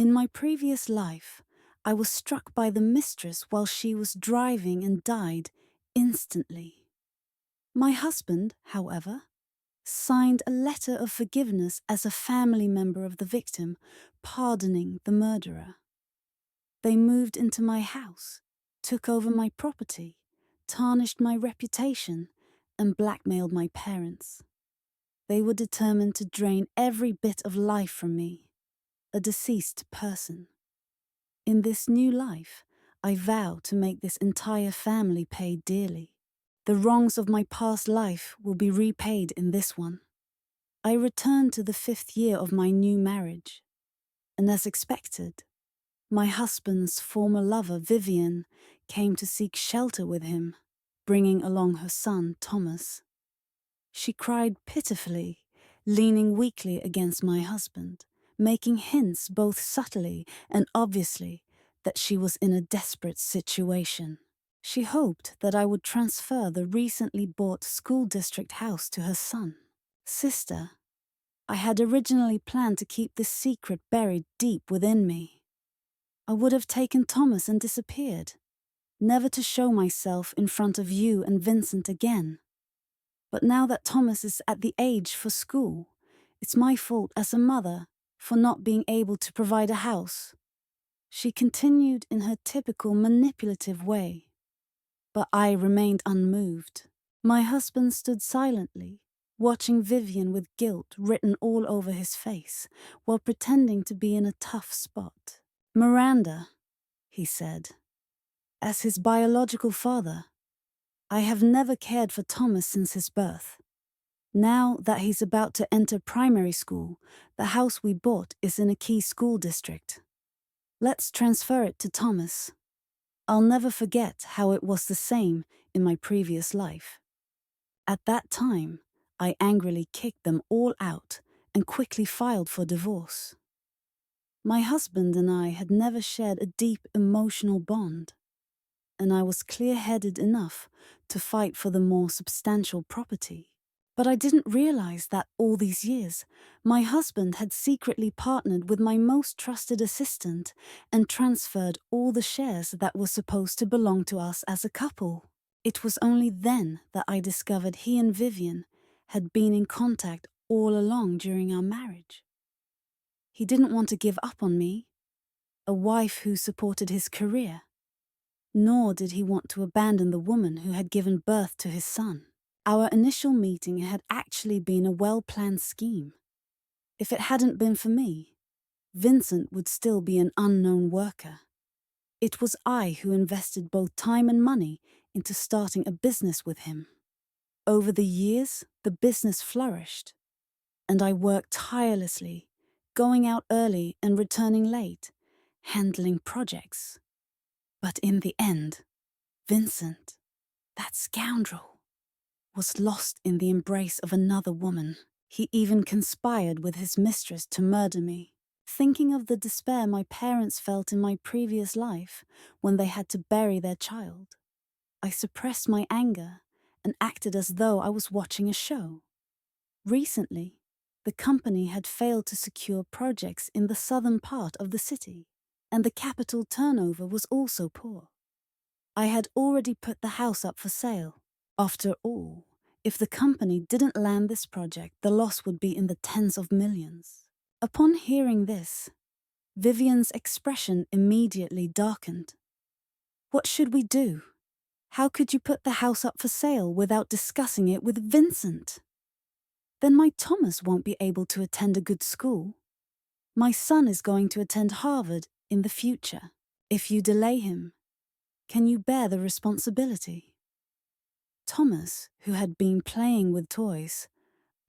In my previous life, I was struck by the mistress while she was driving and died instantly. My husband, however, signed a letter of forgiveness as a family member of the victim, pardoning the murderer. They moved into my house, took over my property, tarnished my reputation, and blackmailed my parents. They were determined to drain every bit of life from me, a deceased person. In this new life, I vow to make this entire family pay dearly. The wrongs of my past life will be repaid in this one. I returned to the 5th year of my new marriage, and as expected, my husband's former lover, Vivian, came to seek shelter with him, bringing along her son, Thomas. She cried pitifully, leaning weakly against my husband, making hints both subtly and obviously that she was in a desperate situation. She hoped that I would transfer the recently bought school district house to her son. Sister, I had originally planned to keep this secret buried deep within me. I would have taken Thomas and disappeared, never to show myself in front of you and Vincent again. But now that Thomas is at the age for school, it's my fault as a mother for not being able to provide a house. She continued in her typical manipulative way, but I remained unmoved. My husband stood silently, watching Vivian with guilt written all over his face, while pretending to be in a tough spot. Miranda, he said, as his biological father, I have never cared for Thomas since his birth. Now that he's about to enter primary school, the house we bought is in a key school district. Let's transfer it to Thomas. I'll never forget how it was the same in my previous life. At that time, I angrily kicked them all out and quickly filed for divorce. My husband and I had never shared a deep emotional bond, and I was clear-headed enough to fight for the more substantial property. But I didn't realize that all these years, my husband had secretly partnered with my most trusted assistant and transferred all the shares that were supposed to belong to us as a couple. It was only then that I discovered he and Vivian had been in contact all along during our marriage. He didn't want to give up on me, a wife who supported his career, nor did he want to abandon the woman who had given birth to his son. Our initial meeting had actually been a well-planned scheme. If it hadn't been for me, Vincent would still be an unknown worker. It was I who invested both time and money into starting a business with him. Over the years, the business flourished, and I worked tirelessly, going out early and returning late, handling projects. But in the end, Vincent, that scoundrel, was lost in the embrace of another woman. He even conspired with his mistress to murder me. Thinking of the despair my parents felt in my previous life when they had to bury their child, I suppressed my anger and acted as though I was watching a show. Recently, the company had failed to secure projects in the southern part of the city, and the capital turnover was also poor. I had already put the house up for sale. After all, if the company didn't land this project, the loss would be in the tens of millions. Upon hearing this, Vivian's expression immediately darkened. What should we do? How could you put the house up for sale without discussing it with Vincent? Then my Thomas won't be able to attend a good school. My son is going to attend Harvard in the future. If you delay him, can you bear the responsibility? Thomas, who had been playing with toys,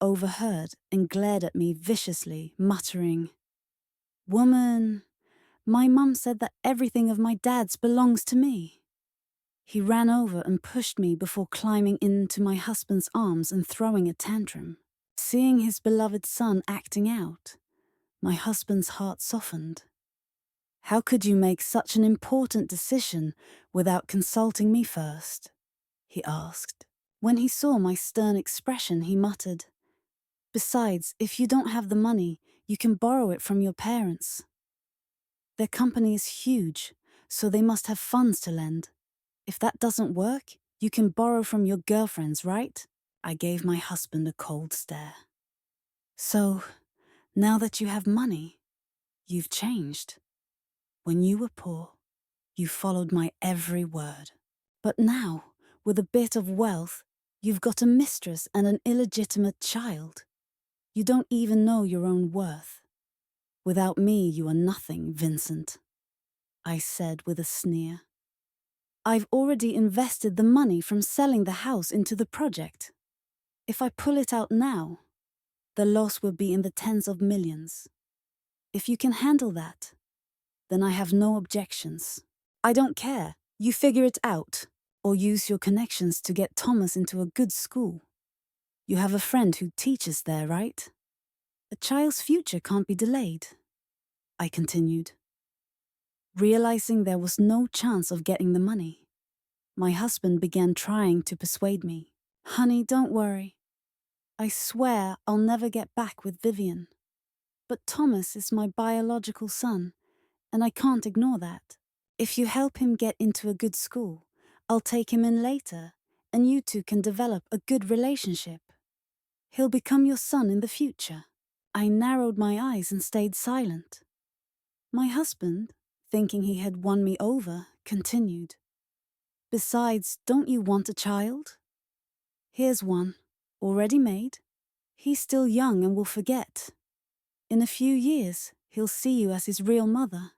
overheard and glared at me viciously, muttering, "Woman, my mum said that everything of my dad's belongs to me." He ran over and pushed me before climbing into my husband's arms and throwing a tantrum. Seeing his beloved son acting out, my husband's heart softened. "How could you make such an important decision without consulting me first?" he asked. When he saw my stern expression, he muttered, "Besides, if you don't have the money, you can borrow it from your parents." Their company is huge, so they must have funds to lend. If that doesn't work, you can borrow from your girlfriends, right? I gave my husband a cold stare. So, now that you have money, you've changed. When you were poor, you followed my every word. But now, with a bit of wealth, you've got a mistress and an illegitimate child. You don't even know your own worth. Without me, you are nothing, Vincent, I said with a sneer. I've already invested the money from selling the house into the project. If I pull it out now, the loss will be in the tens of millions. If you can handle that, then I have no objections. I don't care. You figure it out, or use your connections to get Thomas into a good school. You have a friend who teaches there, right? A child's future can't be delayed, I continued. Realizing there was no chance of getting the money, my husband began trying to persuade me. Honey, don't worry. I swear I'll never get back with Vivian. But Thomas is my biological son, and I can't ignore that. If you help him get into a good school, I'll take him in later, and you two can develop a good relationship. He'll become your son in the future. I narrowed my eyes and stayed silent. My husband, thinking he had won me over, continued. Besides, don't you want a child? Here's one, already made. He's still young and will forget. In a few years, he'll see you as his real mother.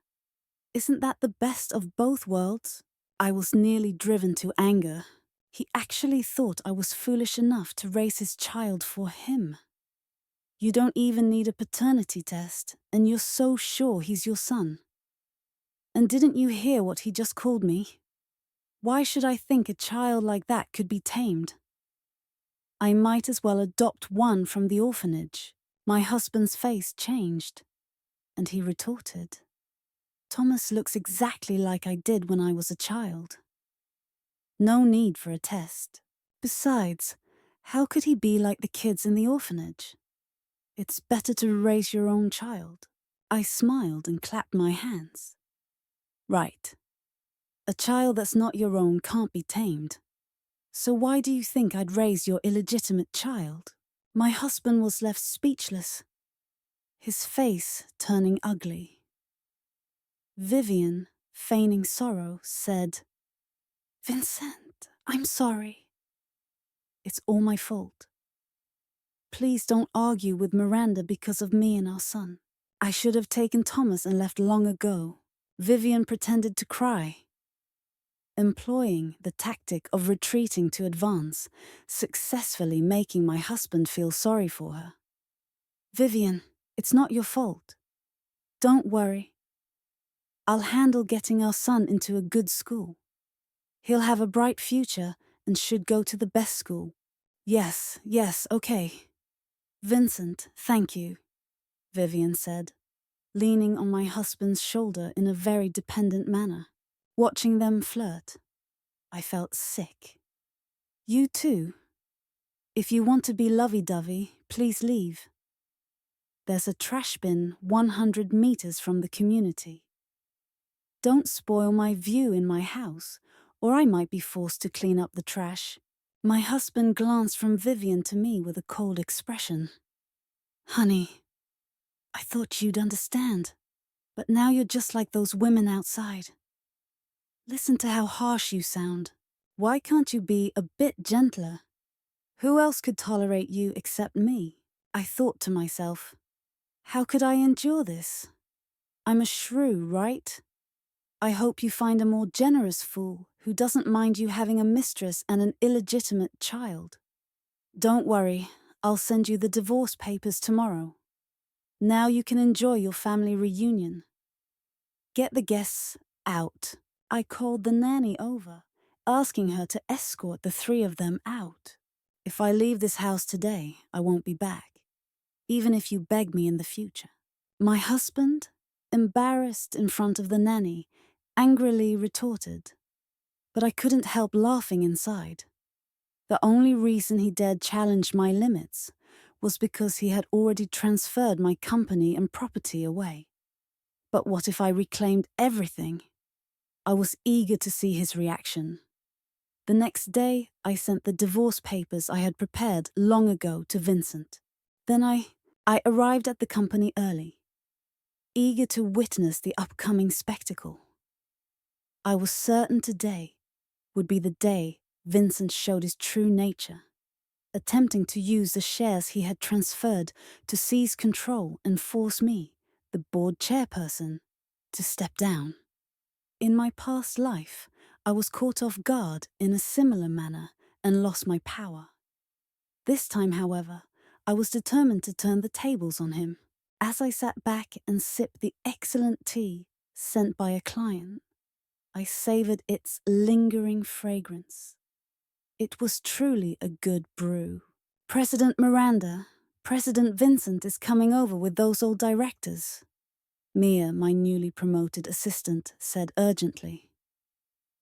Isn't that the best of both worlds? I was nearly driven to anger. He actually thought I was foolish enough to raise his child for him. You don't even need a paternity test, and you're so sure he's your son. And didn't you hear what he just called me? Why should I think a child like that could be tamed? I might as well adopt one from the orphanage. My husband's face changed, and he retorted. Thomas looks exactly like I did when I was a child. No need for a test. Besides, how could he be like the kids in the orphanage? It's better to raise your own child. I smiled and clapped my hands. Right. A child that's not your own can't be tamed. So why do you think I'd raise your illegitimate child? My husband was left speechless, his face turning ugly. Vivian, feigning sorrow, said, Vincent, I'm sorry. It's all my fault. Please don't argue with Miranda because of me and our son. I should have taken Thomas and left long ago. Vivian pretended to cry, employing the tactic of retreating to advance, successfully making my husband feel sorry for her. Vivian, it's not your fault. Don't worry. I'll handle getting our son into a good school. He'll have a bright future and should go to the best school. Yes, okay. Vincent, thank you, Vivian said, leaning on my husband's shoulder in a very dependent manner. Watching them flirt, I felt sick. You too. If you want to be lovey-dovey, please leave. There's a trash bin 100 meters from the community. Don't spoil my view in my house, or I might be forced to clean up the trash. My husband glanced from Vivian to me with a cold expression. Honey, I thought you'd understand, but now you're just like those women outside. Listen to how harsh you sound. Why can't you be a bit gentler? Who else could tolerate you except me? I thought to myself, how could I endure this? I'm a shrew, right? I hope you find a more generous fool who doesn't mind you having a mistress and an illegitimate child. Don't worry, I'll send you the divorce papers tomorrow. Now you can enjoy your family reunion. Get the guests out. I called the nanny over, asking her to escort the three of them out. If I leave this house today, I won't be back, even if you beg me in the future. My husband, embarrassed in front of the nanny, angrily retorted, but I couldn't help laughing inside. The only reason he dared challenge my limits was because he had already transferred my company and property away. But what if I reclaimed everything? I was eager to see his reaction. The next day, I sent the divorce papers I had prepared long ago to Vincent. Then I arrived at the company early, eager to witness the upcoming spectacle. I was certain today would be the day Vincent showed his true nature, attempting to use the shares he had transferred to seize control and force me, the board chairperson, to step down. In my past life, I was caught off guard in a similar manner and lost my power. This time, however, I was determined to turn the tables on him. As I sat back and sipped the excellent tea sent by a client, I savored its lingering fragrance. It was truly a good brew. President Miranda, President Vincent is coming over with those old directors, Mia, my newly promoted assistant, said urgently.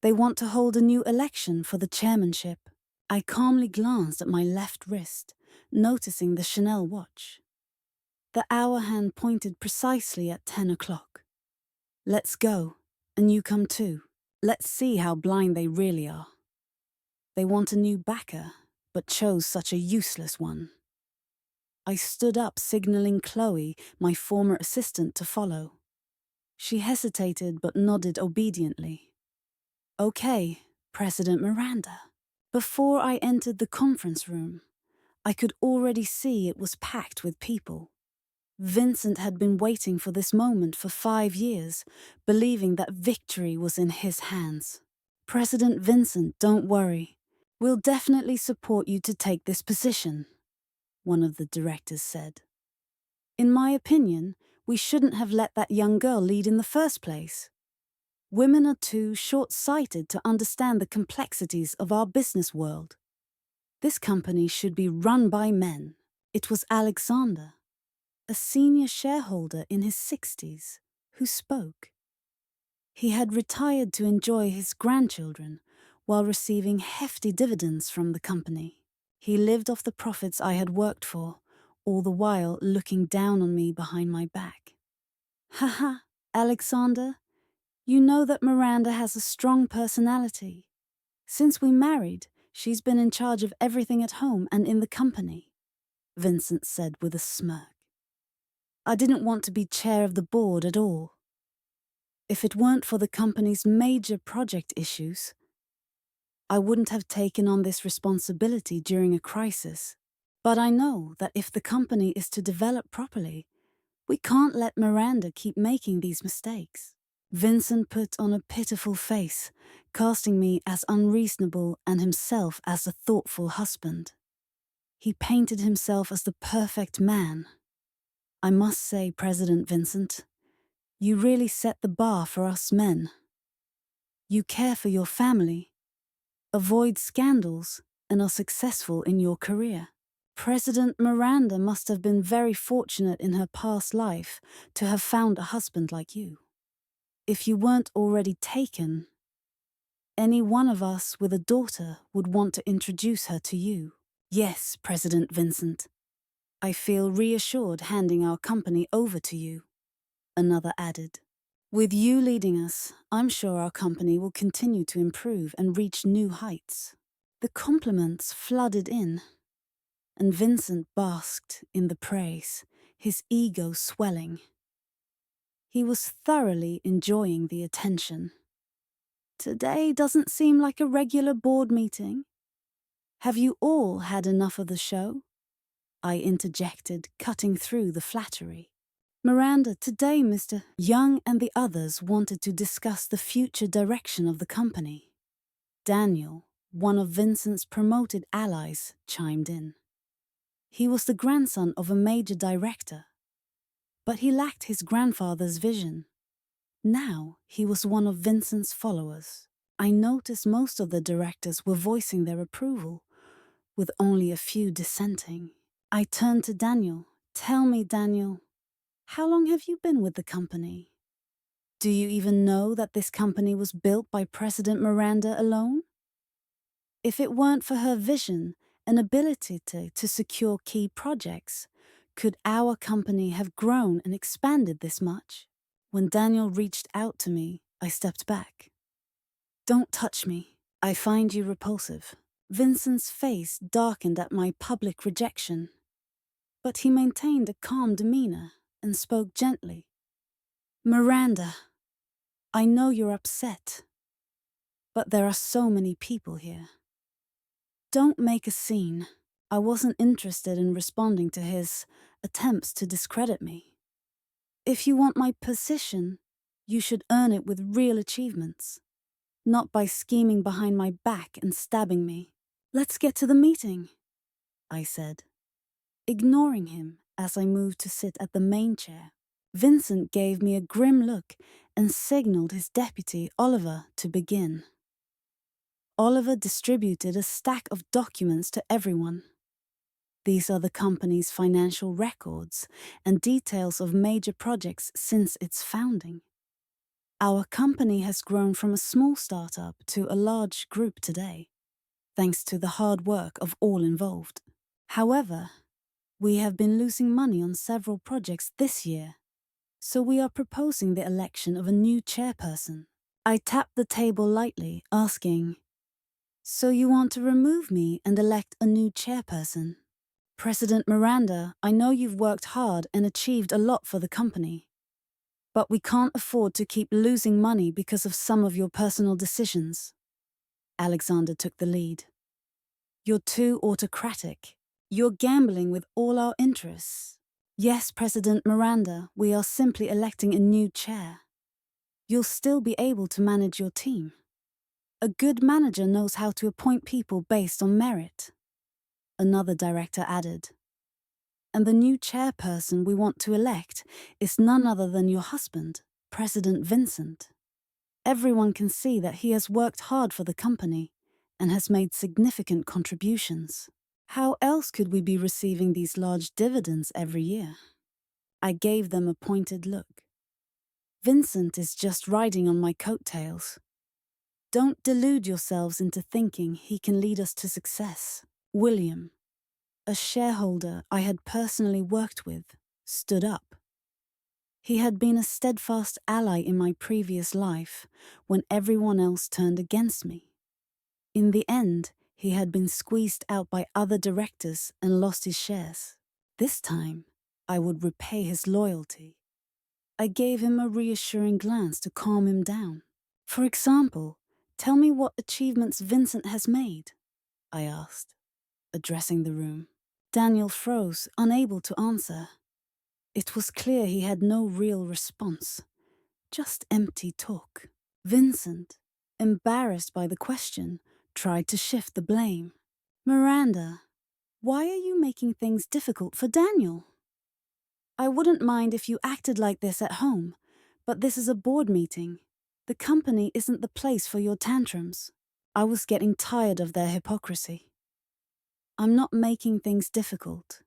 They want to hold a new election for the chairmanship. I calmly glanced at my left wrist, noticing the Chanel watch. The hour hand pointed precisely at 10 o'clock. Let's go, and you come too. Let's see how blind they really are. They want a new backer, but chose such a useless one. I stood up, signaling Chloe, my former assistant, to follow. She hesitated but nodded obediently. Okay, President Miranda. Before I entered the conference room, I could already see it was packed with people. Vincent had been waiting for this moment for 5 years, believing that victory was in his hands. President Vincent, don't worry. We'll definitely support you to take this position, one of the directors said. In my opinion, we shouldn't have let that young girl lead in the first place. Women are too short-sighted to understand the complexities of our business world. This company should be run by men. It was Alexander, a senior shareholder in his 60s, who spoke. He had retired to enjoy his grandchildren while receiving hefty dividends from the company. He lived off the profits I had worked for, all the while looking down on me behind my back. Haha, Alexander, you know that Miranda has a strong personality. Since we married, she's been in charge of everything at home and in the company, Vincent said with a smirk. I didn't want to be chair of the board at all. If it weren't for the company's major project issues, I wouldn't have taken on this responsibility during a crisis. But I know that if the company is to develop properly, we can't let Miranda keep making these mistakes. Vincent put on a pitiful face, casting me as unreasonable and himself as a thoughtful husband. He painted himself as the perfect man. I must say, President Vincent, you really set the bar for us men. You care for your family, avoid scandals, and are successful in your career. President Miranda must have been very fortunate in her past life to have found a husband like you. If you weren't already taken, any one of us with a daughter would want to introduce her to you. Yes, President Vincent. I feel reassured handing our company over to you, another added. With you leading us, I'm sure our company will continue to improve and reach new heights. The compliments flooded in, and Vincent basked in the praise, his ego swelling. He was thoroughly enjoying the attention. Today doesn't seem like a regular board meeting. Have you all had enough of the show? I interjected, cutting through the flattery. Miranda, today Mr. Young and the others wanted to discuss the future direction of the company. Daniel, one of Vincent's promoted allies, chimed in. He was the grandson of a major director, but he lacked his grandfather's vision. Now he was one of Vincent's followers. I noticed most of the directors were voicing their approval, with only a few dissenting. I turned to Daniel. Tell me, Daniel, how long have you been with the company? Do you even know that this company was built by President Miranda alone? If it weren't for her vision and ability to secure key projects, could our company have grown and expanded this much? When Daniel reached out to me, I stepped back. "Don't touch me. I find you repulsive." Vincent's face darkened at my public rejection, but he maintained a calm demeanor and spoke gently. "Miranda, I know you're upset, but there are so many people here. Don't make a scene." I wasn't interested in responding to his attempts to discredit me. "If you want my position, you should earn it with real achievements, not by scheming behind my back and stabbing me." "Let's get to the meeting," I said, ignoring him as I moved to sit at the main chair. Vincent gave me a grim look and signaled his deputy, Oliver, to begin. Oliver distributed a stack of documents to everyone. These are the company's financial records and details of major projects since its founding. Our company has grown from a small startup to a large group today, thanks to the hard work of all involved. However, we have been losing money on several projects this year, so we are proposing the election of a new chairperson. I tapped the table lightly, asking, "So you want to remove me and elect a new chairperson?" "President Miranda, I know you've worked hard and achieved a lot for the company, but we can't afford to keep losing money because of some of your personal decisions." Alexander took the lead. "You're too autocratic. You're gambling with all our interests." "Yes, President Miranda, we are simply electing a new chair. You'll still be able to manage your team. A good manager knows how to appoint people based on merit," another director added. "And the new chairperson we want to elect is none other than your husband, President Vincent. Everyone can see that he has worked hard for the company and has made significant contributions. How else could we be receiving these large dividends every year?" I gave them a pointed look. "Vincent is just riding on my coattails. Don't delude yourselves into thinking he can lead us to success." William, a shareholder I had personally worked with, stood up. He had been a steadfast ally in my previous life when everyone else turned against me. In the end, he had been squeezed out by other directors and lost his shares. This time, I would repay his loyalty. I gave him a reassuring glance to calm him down. "For example, tell me what achievements Vincent has made," I asked, addressing the room. Daniel froze, unable to answer. It was clear he had no real response, just empty talk. Vincent, embarrassed by the question, tried to shift the blame. "Miranda, why are you making things difficult for Daniel? I wouldn't mind if you acted like this at home, but this is a board meeting. The company isn't the place for your tantrums." I was getting tired of their hypocrisy. "I'm not making things difficult.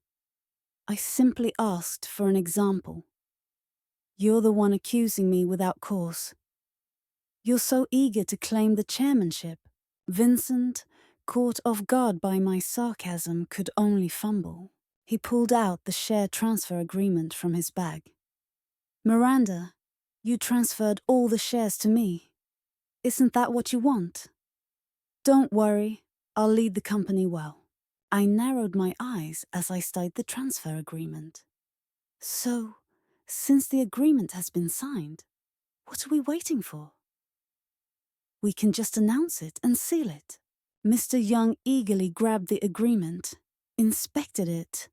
I simply asked for an example. You're the one accusing me without cause. You're so eager to claim the chairmanship." Vincent, caught off guard by my sarcasm, could only fumble. He pulled out the share transfer agreement from his bag. "Miranda, you transferred all the shares to me. Isn't that what you want?" "Don't worry, I'll lead the company well." I narrowed my eyes as I studied the transfer agreement. "So, since the agreement has been signed, what are we waiting for? We can just announce it and seal it." Mr. Young eagerly grabbed the agreement, inspected it,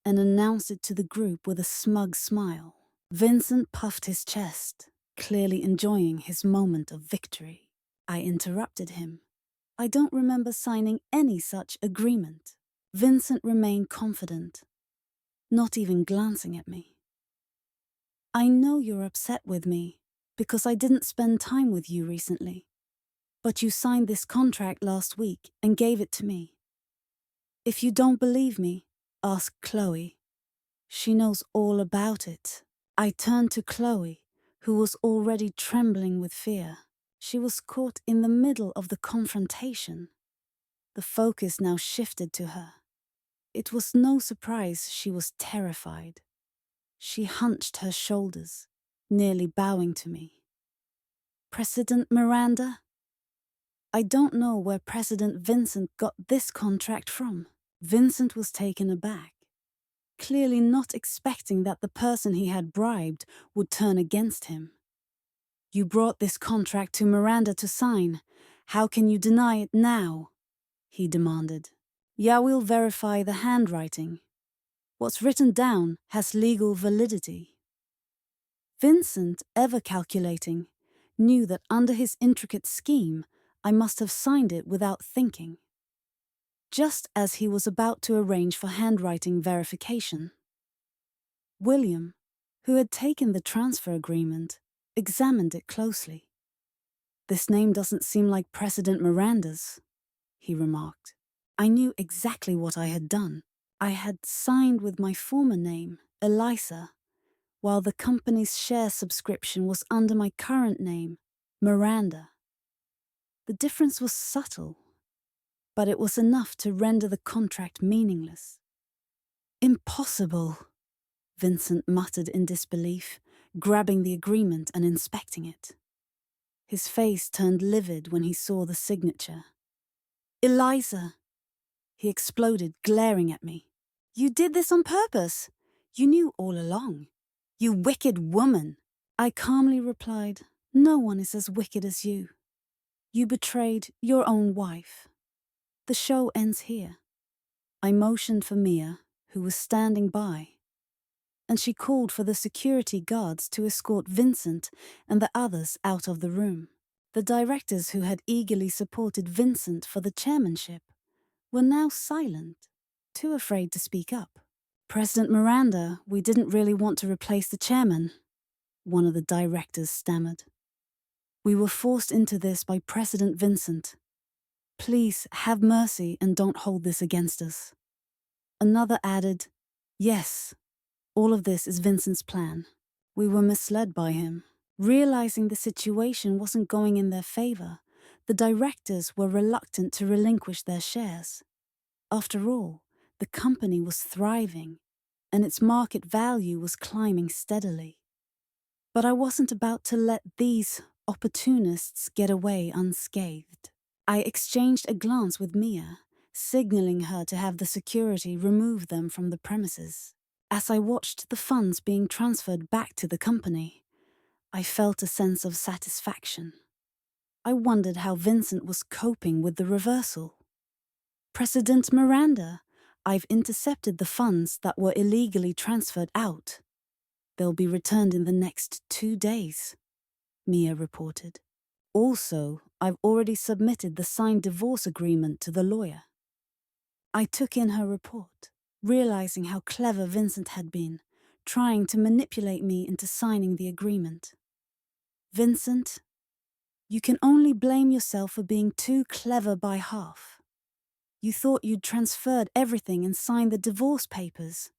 and announced it to the group with a smug smile. Vincent puffed his chest, clearly enjoying his moment of victory. I interrupted him. "I don't remember signing any such agreement." Vincent remained confident, not even glancing at me. "I know you're upset with me because I didn't spend time with you recently, but you signed this contract last week and gave it to me. If you don't believe me, ask Chloe. She knows all about it." I turned to Chloe, who was already trembling with fear. She was caught in the middle of the confrontation. The focus now shifted to her. It was no surprise she was terrified. She hunched her shoulders, nearly bowing to me. President Miranda? I don't know where President Vincent got this contract from. Vincent was taken aback, clearly not expecting that the person he had bribed would turn against him. You brought this contract to Miranda to sign. How can you deny it now? He demanded. Yeah, we'll verify the handwriting. What's written down has legal validity. Vincent, ever calculating, knew that under his intricate scheme, I must have signed it without thinking. Just as he was about to arrange for handwriting verification, William, who had taken the transfer agreement, examined it closely. This name doesn't seem like President Miranda's, he remarked. I knew exactly what I had done. I had signed with my former name, Eliza, while the company's share subscription was under my current name, Miranda. The difference was subtle, but it was enough to render the contract meaningless. Impossible, Vincent muttered in disbelief, grabbing the agreement and inspecting it. His face turned livid when he saw the signature. Eliza! He exploded, glaring at me. You did this on purpose. You knew all along. You wicked woman! I calmly replied, no one is as wicked as you. You betrayed your own wife. The show ends here. I motioned for Mia, who was standing by, and she called for the security guards to escort Vincent and the others out of the room. The directors who had eagerly supported Vincent for the chairmanship were now silent, too afraid to speak up. President Miranda, we didn't really want to replace the chairman, one of the directors stammered. We were forced into this by President Vincent. Please have mercy and don't hold this against us. Another added, yes, all of this is Vincent's plan. We were misled by him. Realizing the situation wasn't going in their favor, the directors were reluctant to relinquish their shares. After all, the company was thriving, and its market value was climbing steadily. But I wasn't about to let these opportunists get away unscathed. I exchanged a glance with Mia, signaling her to have the security remove them from the premises. As I watched the funds being transferred back to the company, I felt a sense of satisfaction. I wondered how Vincent was coping with the reversal. President Miranda, I've intercepted the funds that were illegally transferred out. They'll be returned in the next 2 days, Mia reported. Also, I've already submitted the signed divorce agreement to the lawyer. I took in her report, realizing how clever Vincent had been, trying to manipulate me into signing the agreement. Vincent, you can only blame yourself for being too clever by half. You thought you'd transferred everything and signed the divorce papers.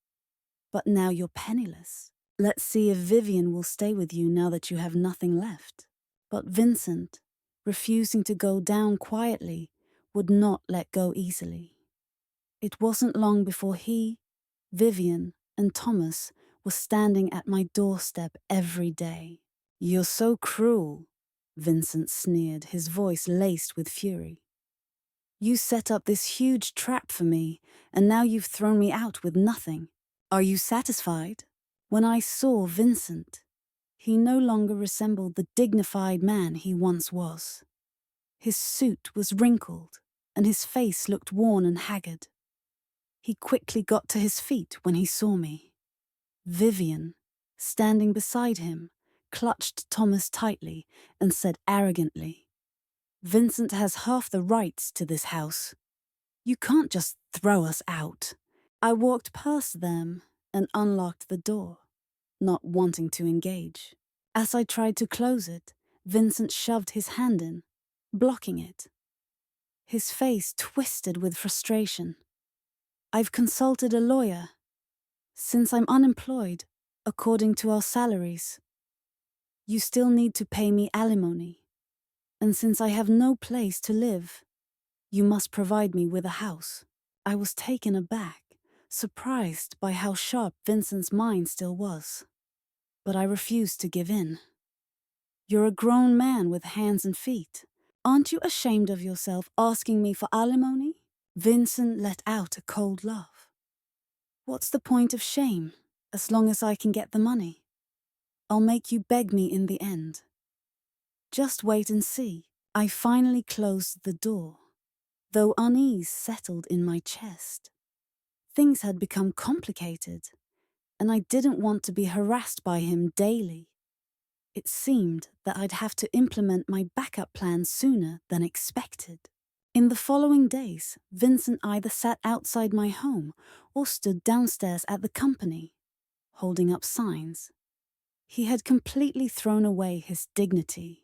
But now you're penniless. Let's see if Vivian will stay with you now that you have nothing left. But Vincent, refusing to go down quietly, would not let go easily. It wasn't long before he, Vivian, and Thomas were standing at my doorstep every day. You're so cruel, Vincent sneered, his voice laced with fury. You set up this huge trap for me, and now you've thrown me out with nothing. Are you satisfied? When I saw Vincent, he no longer resembled the dignified man he once was. His suit was wrinkled, and his face looked worn and haggard. He quickly got to his feet when he saw me. Vivian, standing beside him, clutched Thomas tightly and said arrogantly, Vincent has half the rights to this house. You can't just throw us out. I walked past them and unlocked the door, not wanting to engage. As I tried to close it, Vincent shoved his hand in, blocking it. His face twisted with frustration. I've consulted a lawyer. Since I'm unemployed, according to our salaries, you still need to pay me alimony. And since I have no place to live, you must provide me with a house. I was taken aback, surprised by how sharp Vincent's mind still was. But I refused to give in. You're a grown man with hands and feet. Aren't you ashamed of yourself asking me for alimony? Vincent let out a cold laugh. What's the point of shame, as long as I can get the money? I'll make you beg me in the end. Just wait and see. I finally closed the door, though unease settled in my chest. Things had become complicated, and I didn't want to be harassed by him daily. It seemed that I'd have to implement my backup plan sooner than expected. In the following days, Vincent either sat outside my home or stood downstairs at the company, holding up signs. He had completely thrown away his dignity.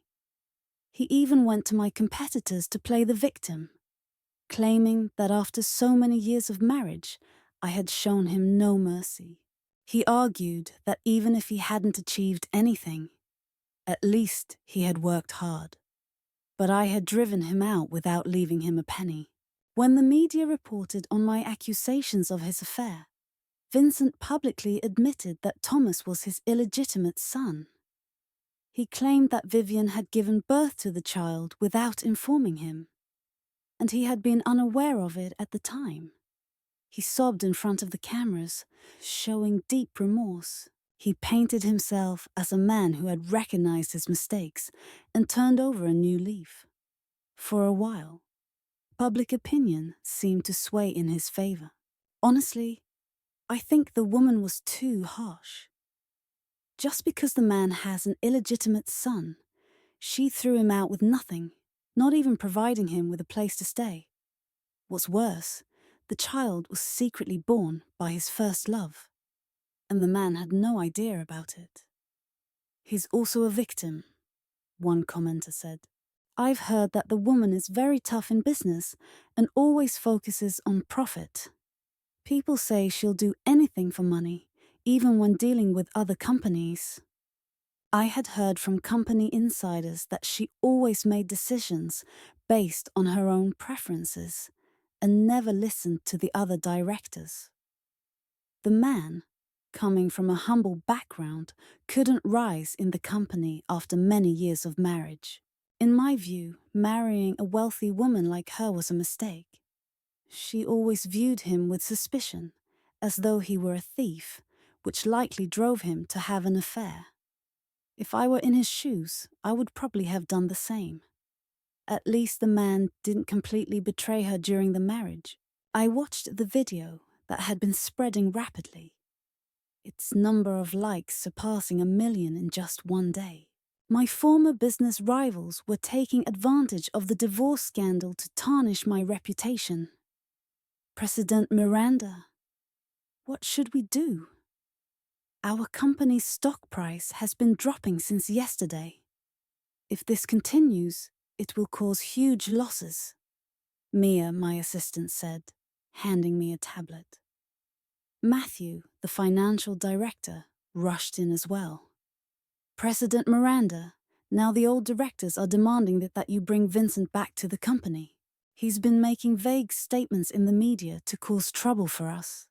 He even went to my competitors to play the victim, claiming that after so many years of marriage, I had shown him no mercy. He argued that even if he hadn't achieved anything, at least he had worked hard. But I had driven him out without leaving him a penny. When the media reported on my accusations of his affair, Vincent publicly admitted that Thomas was his illegitimate son. He claimed that Vivian had given birth to the child without informing him, and he had been unaware of it at the time. He sobbed in front of the cameras, showing deep remorse. He painted himself as a man who had recognized his mistakes and turned over a new leaf. For a while, public opinion seemed to sway in his favor. Honestly, I think the woman was too harsh. Just because the man has an illegitimate son, she threw him out with nothing, not even providing him with a place to stay. What's worse, the child was secretly born by his first love, and the man had no idea about it. He's also a victim, one commenter said. I've heard that the woman is very tough in business and always focuses on profit. People say she'll do anything for money, even when dealing with other companies. I had heard from company insiders that she always made decisions based on her own preferences and never listened to the other directors. The man, coming from a humble background, couldn't rise in the company after many years of marriage. In my view, marrying a wealthy woman like her was a mistake. She always viewed him with suspicion, as though he were a thief, which likely drove him to have an affair. If I were in his shoes, I would probably have done the same. At least the man didn't completely betray her during the marriage. I watched the video that had been spreading rapidly, its number of likes surpassing 1 million in just one day. My former business rivals were taking advantage of the divorce scandal to tarnish my reputation. President Miranda, what should we do? Our company's stock price has been dropping since yesterday. If this continues, it will cause huge losses, Mia, my assistant, said, handing me a tablet. Matthew, the financial director, rushed in as well. President Miranda, now the old directors are demanding that you bring Vincent back to the company. He's been making vague statements in the media to cause trouble for us.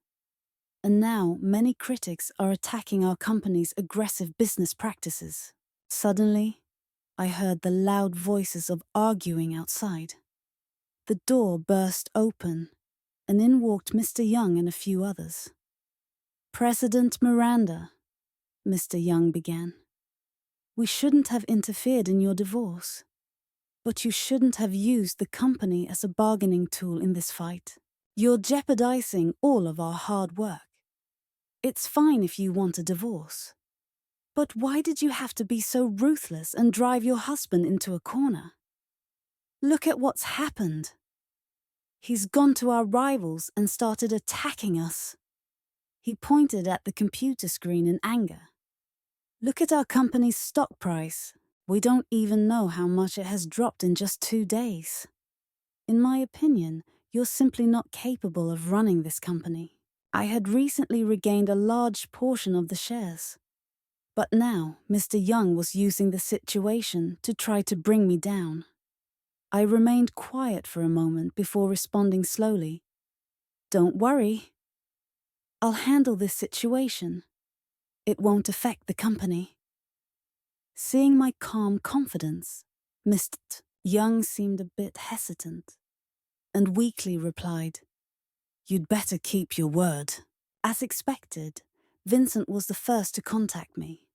And now many critics are attacking our company's aggressive business practices. Suddenly, I heard the loud voices of arguing outside. The door burst open, and in walked Mr. Young and a few others. President Miranda, Mr. Young began. We shouldn't have interfered in your divorce, but you shouldn't have used the company as a bargaining tool in this fight. You're jeopardizing all of our hard work. It's fine if you want a divorce, but why did you have to be so ruthless and drive your husband into a corner? Look at what's happened. He's gone to our rivals and started attacking us. He pointed at the computer screen in anger. Look at our company's stock price. We don't even know how much it has dropped in just 2 days. In my opinion, you're simply not capable of running this company. I had recently regained a large portion of the shares. But now, Mr. Young was using the situation to try to bring me down. I remained quiet for a moment before responding slowly. Don't worry. I'll handle this situation. It won't affect the company. Seeing my calm confidence, Mr. Young seemed a bit hesitant and weakly replied, "You'd better keep your word." As expected, Vincent was the first to contact me.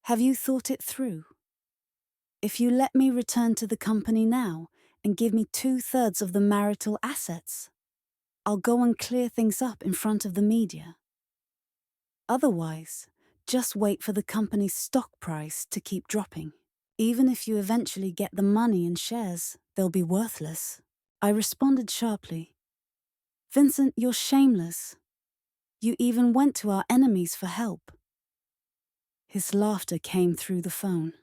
"Have you thought it through? If you let me return to the company now and give me 2/3 of the marital assets, I'll go and clear things up in front of the media. Otherwise, just wait for the company's stock price to keep dropping. Even if you eventually get the money in shares, they'll be worthless." I responded sharply, "Vincent, you're shameless. You even went to our enemies for help." His laughter came through the phone.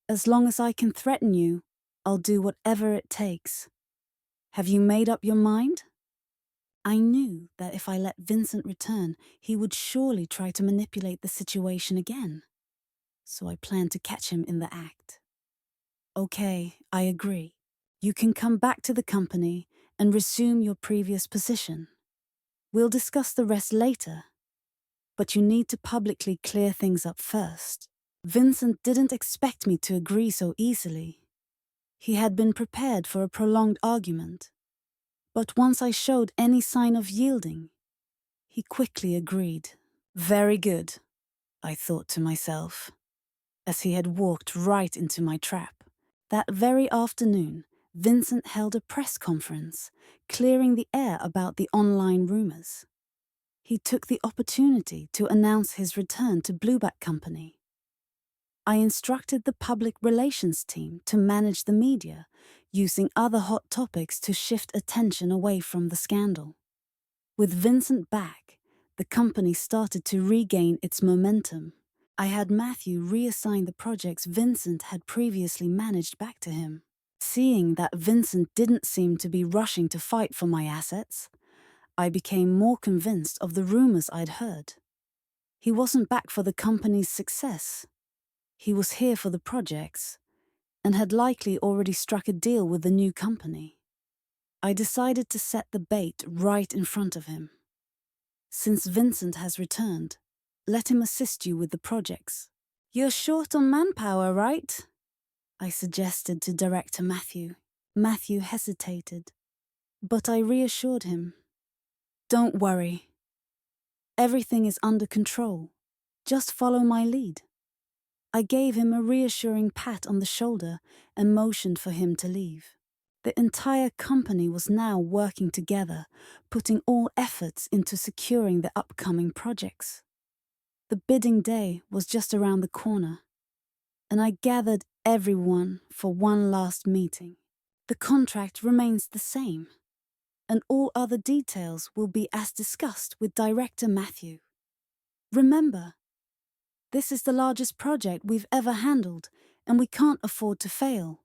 "As long as I can threaten you, I'll do whatever it takes. Have you made up your mind?" I knew that if I let Vincent return, he would surely try to manipulate the situation again. So I planned to catch him in the act. "Okay, I agree. You can come back to the company and resume your previous position. We'll discuss the rest later. But you need to publicly clear things up first." Vincent didn't expect me to agree so easily. He had been prepared for a prolonged argument. But once I showed any sign of yielding, he quickly agreed. "Very good," I thought to myself, as he had walked right into my trap. That very afternoon, Vincent held a press conference, clearing the air about the online rumors. He took the opportunity to announce his return to Blueback Company. I instructed the public relations team to manage the media, using other hot topics to shift attention away from the scandal. With Vincent back, the company started to regain its momentum. I had Matthew reassign the projects Vincent had previously managed back to him. Seeing that Vincent didn't seem to be rushing to fight for my assets, I became more convinced of the rumors I'd heard. He wasn't back for the company's success. He was here for the projects, and had likely already struck a deal with the new company. I decided to set the bait right in front of him. "Since Vincent has returned, let him assist you with the projects." "You're short on manpower, right?" I suggested to Director Matthew. Matthew hesitated, but I reassured him. "Don't worry. Everything is under control. Just follow my lead." I gave him a reassuring pat on the shoulder and motioned for him to leave. The entire company was now working together, putting all efforts into securing the upcoming projects. The bidding day was just around the corner, and I gathered everyone for one last meeting. The contract remains the same, and all other details will be as discussed with Director Matthew. Remember, this is the largest project we've ever handled, and we can't afford to fail.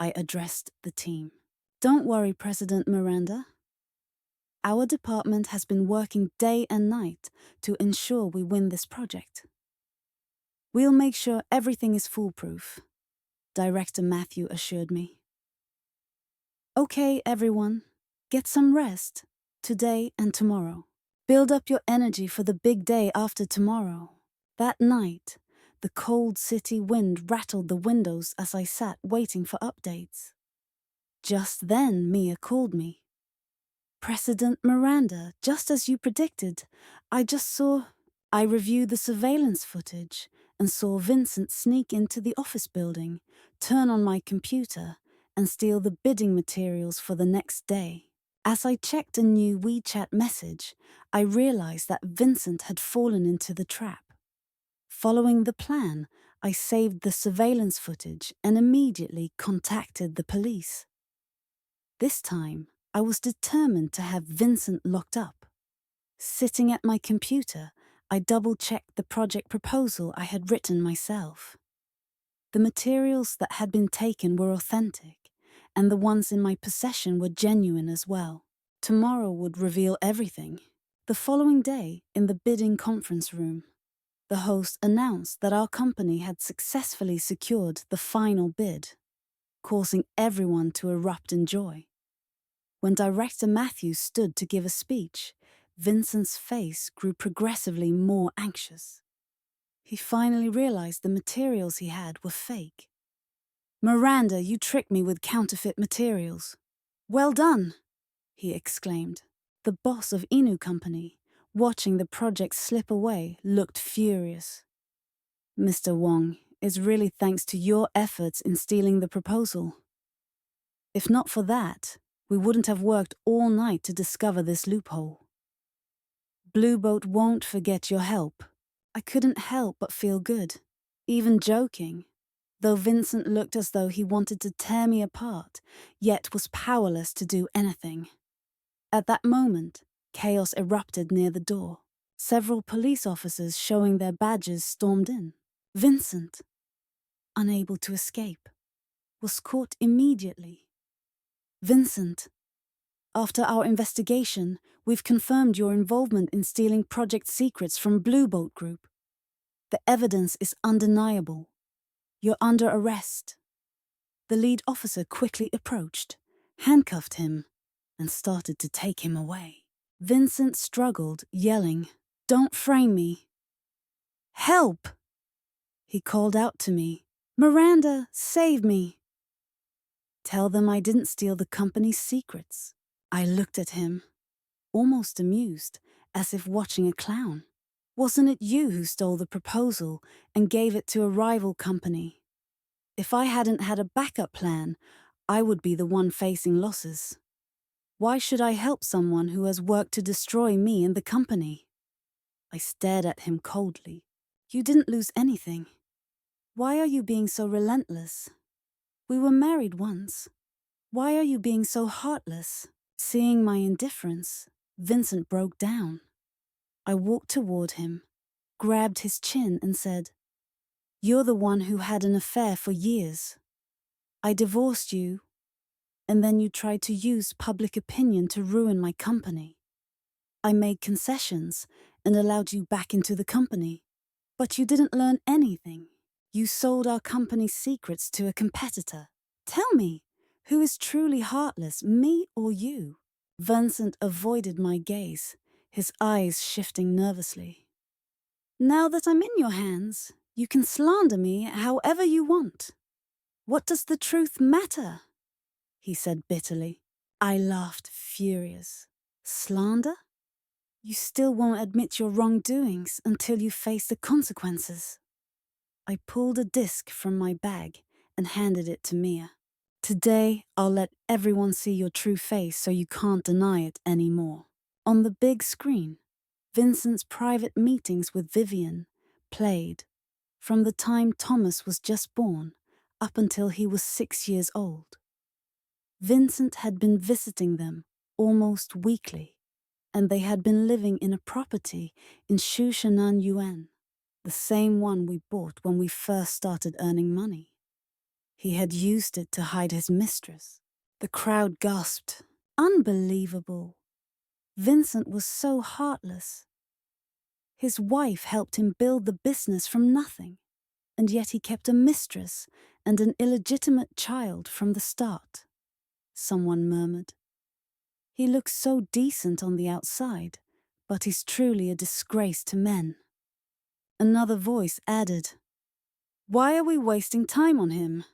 I addressed the team. "Don't worry, President Miranda. Our department has been working day and night to ensure we win this project. We'll make sure everything is foolproof," Director Matthew assured me. "Okay, everyone, get some rest today and tomorrow. Build up your energy for the big day after tomorrow." That night, the cold city wind rattled the windows as I sat waiting for updates. Just then, Mia called me. "President Miranda, just as you predicted, I reviewed the surveillance footage and saw Vincent sneak into the office building, turn on my computer, and steal the bidding materials for the next day." As I checked a new WeChat message, I realized that Vincent had fallen into the trap. Following the plan, I saved the surveillance footage and immediately contacted the police. This time, I was determined to have Vincent locked up. Sitting at my computer, I double-checked the project proposal I had written myself. The materials that had been taken were authentic, and the ones in my possession were genuine as well. Tomorrow would reveal everything. The following day, in the bidding conference room, the host announced that our company had successfully secured the final bid, causing everyone to erupt in joy. When Director Matthews stood to give a speech, Vincent's face grew progressively more anxious. He finally realized the materials he had were fake. "Miranda, you tricked me with counterfeit materials." "Well done," he exclaimed. The boss of Inu Company, watching the project slip away, looked furious. "Mr. Wong, it's really thanks to your efforts in stealing the proposal. If not for that, we wouldn't have worked all night to discover this loophole. Blue Boat won't forget your help." I couldn't help but feel good, even joking, though Vincent looked as though he wanted to tear me apart, yet was powerless to do anything. At that moment, chaos erupted near the door. Several police officers showing their badges stormed in. Vincent, unable to escape, was caught immediately. "Vincent, after our investigation, we've confirmed your involvement in stealing project secrets from Blue Boat Group. The evidence is undeniable. You're under arrest." The lead officer quickly approached, handcuffed him, and started to take him away. Vincent struggled, yelling, "Don't frame me." "Help!" he called out to me. "Miranda, save me." "Tell them I didn't steal the company's secrets." I looked at him, almost amused, as if watching a clown. "Wasn't it you who stole the proposal and gave it to a rival company? If I hadn't had a backup plan, I would be the one facing losses. Why should I help someone who has worked to destroy me and the company?" I stared at him coldly. "You didn't lose anything. Why are you being so relentless? We were married once. Why are you being so heartless?" Seeing my indifference, Vincent broke down. I walked toward him, grabbed his chin and said, "You're the one who had an affair for years. I divorced you, and then you tried to use public opinion to ruin my company. I made concessions and allowed you back into the company. But you didn't learn anything. You sold our company's secrets to a competitor. Tell me, who is truly heartless, me or you?" Vincent avoided my gaze, his eyes shifting nervously. "Now that I'm in your hands, you can slander me however you want. What does the truth matter?" he said bitterly. I laughed, furious. "Slander? You still won't admit your wrongdoings until you face the consequences." I pulled a disc from my bag and handed it to Mia. "Today, I'll let everyone see your true face so you can't deny it anymore." On the big screen, Vincent's private meetings with Vivian played from the time Thomas was just born up until he was 6 years old. Vincent had been visiting them almost weekly, and they had been living in a property in Shushanan Yuan, the same one we bought when we first started earning money. He had used it to hide his mistress. The crowd gasped. Unbelievable. Vincent was so heartless. His wife helped him build the business from nothing, and yet he kept a mistress and an illegitimate child from the start. Someone murmured. "He looks so decent on the outside, but he's truly a disgrace to men." Another voice added, "Why are we wasting time on him?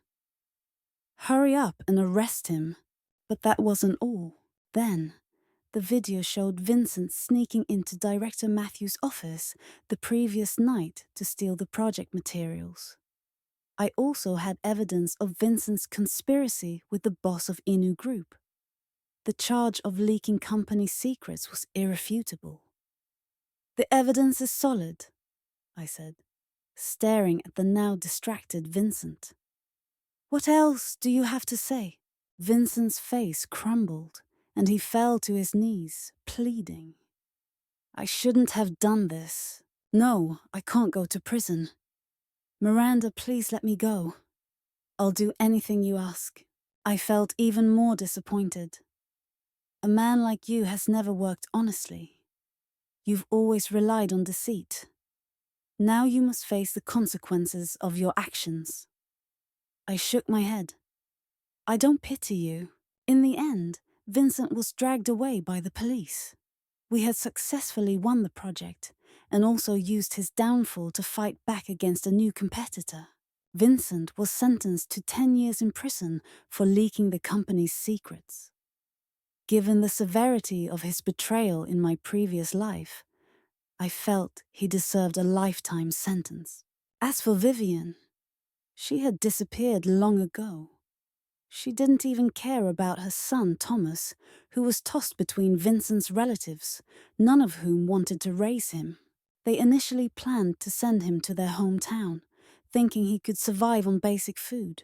Hurry up and arrest him." But that wasn't all. Then, the video showed Vincent sneaking into Director Matthews' office the previous night to steal the project materials. I also had evidence of Vincent's conspiracy with the boss of Inu Group. The charge of leaking company secrets was irrefutable. "The evidence is solid," I said, staring at the now distracted Vincent. "What else do you have to say?" Vincent's face crumbled, and he fell to his knees, pleading. "I shouldn't have done this. No, I can't go to prison. Miranda, please let me go. I'll do anything you ask." I felt even more disappointed. "A man like you has never worked honestly. You've always relied on deceit. Now you must face the consequences of your actions." I shook my head. "I don't pity you." In the end, Vincent was dragged away by the police. We had successfully won the project and also used his downfall to fight back against a new competitor. Vincent was sentenced to 10 years in prison for leaking the company's secrets. Given the severity of his betrayal in my previous life, I felt he deserved a lifetime sentence. As for Vivian, she had disappeared long ago. She didn't even care about her son, Thomas, who was tossed between Vincent's relatives, none of whom wanted to raise him. They initially planned to send him to their hometown, thinking he could survive on basic food.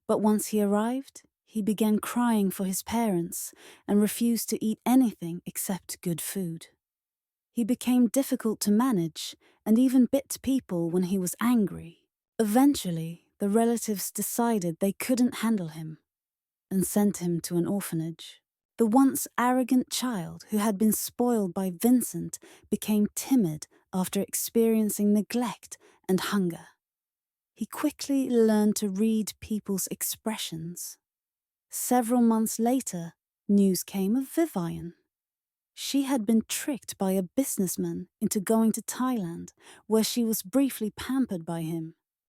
But once he arrived, he began crying for his parents and refused to eat anything except good food. He became difficult to manage and even bit people when he was angry. Eventually, the relatives decided they couldn't handle him and sent him to an orphanage. The once arrogant child who had been spoiled by Vincent became timid after experiencing neglect and hunger. He quickly learned to read people's expressions. Several months later, news came of Vivian. She had been tricked by a businessman into going to Thailand, where she was briefly pampered by him.